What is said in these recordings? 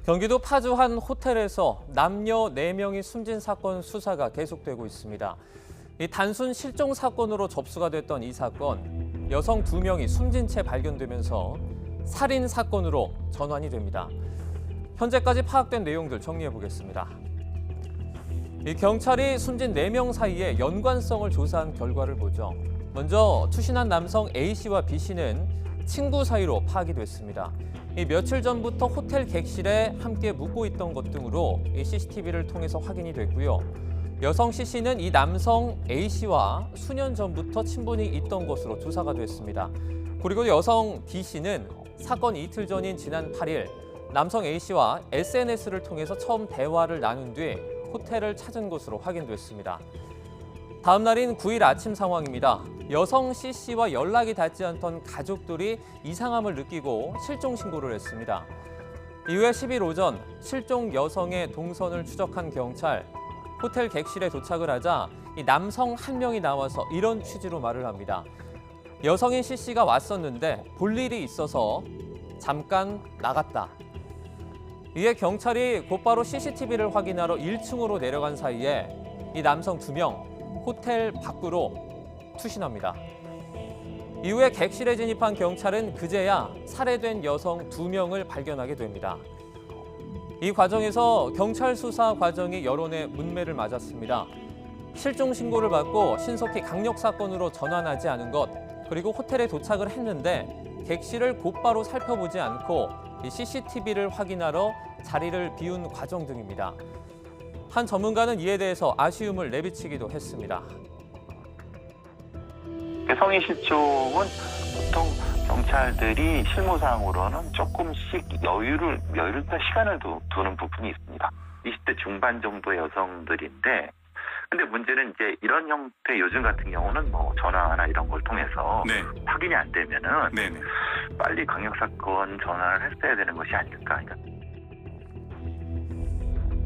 경기도 파주 한 호텔에서 남녀 4명이 숨진 사건 수사가 계속되고 있습니다. 이 단순 실종 사건으로 접수가 됐던 이 사건, 여성 2명이 숨진 채 발견되면서 살인 사건으로 전환이 됩니다. 현재까지 파악된 내용들 정리해 보겠습니다. 이 경찰이 숨진 4명 사이에 연관성을 조사한 결과를 보죠. 먼저 투신한 남성 A씨와 B씨는 친구 사이로 파악이 됐습니다. 이 며칠 전부터 호텔 객실에 함께 묵고 있던 것 등으로 이 CCTV를 통해서 확인이 됐고요. 여성 C씨는 이 남성 A씨와 수년 전부터 친분이 있던 것으로 조사가 됐습니다. 그리고 여성 B씨는 사건 이틀 전인 지난 8일 남성 A씨와 SNS를 통해서 처음 대화를 나눈 뒤 호텔을 찾은 것으로 확인됐습니다. 다음 날인 9일 아침 상황입니다. 여성 C씨와 연락이 닿지 않던 가족들이 이상함을 느끼고 실종 신고를 했습니다. 이후에 10일 오전 실종 여성의 동선을 추적한 경찰, 호텔 객실에 도착을 하자 이 남성 한 명이 나와서 이런 취지로 말을 합니다. 여성인 C씨가 왔었는데 볼 일이 있어서 잠깐 나갔다. 이에 경찰이 곧바로 CCTV를 확인하러 1층으로 내려간 사이에 이 남성 2명 호텔 밖으로 투신합니다. 이후에 객실에 진입한 경찰은 그제야 살해된 여성 2명을 발견하게 됩니다. 이 과정에서 경찰 수사 과정이 여론의 문매를 맞았습니다. 실종 신고를 받고 신속히 강력 사건으로 전환하지 않은 것, 그리고 호텔에 도착을 했는데 객실을 곧바로 살펴보지 않고 이 CCTV를 확인하러 자리를 비운 과정 등입니다. 한 전문가는 이에 대해서 아쉬움을 내비치기도 했습니다. 성인 실종은 보통 경찰들이 실무상으로는 조금씩 여유롭다 시간을 두는 부분이 있습니다. 20대 중반 정도의 여성들인데, 근데 문제는 이제 이런 형태 요즘 같은 경우는 뭐 전화나 이런 걸 통해서 확인이 안 되면은 빨리 강력 사건 전화를 했어야 되는 것이 아닐까.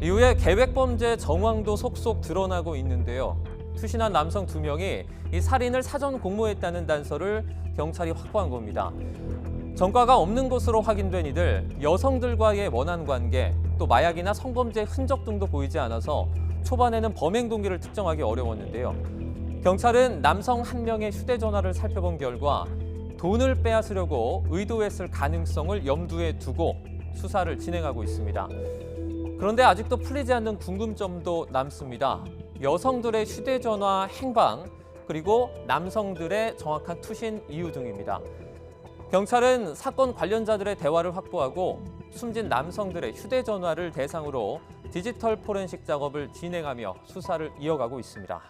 이후에 계획범죄 정황도 속속 드러나고 있는데요. 투신한 남성 2명이 이 살인을 사전 공모했다는 단서를 경찰이 확보한 겁니다. 전과가 없는 것으로 확인된 이들, 여성들과의 원한 관계, 또 마약이나 성범죄 흔적 등도 보이지 않아서 초반에는 범행 동기를 특정하기 어려웠는데요. 경찰은 남성 한 명의 휴대전화를 살펴본 결과 돈을 빼앗으려고 의도했을 가능성을 염두에 두고 수사를 진행하고 있습니다. 그런데 아직도 풀리지 않는 궁금점도 남습니다. 여성들의 휴대전화 행방, 그리고 남성들의 정확한 투신 이유 등입니다. 경찰은 사건 관련자들의 대화를 확보하고 숨진 남성들의 휴대전화를 대상으로 디지털 포렌식 작업을 진행하며 수사를 이어가고 있습니다.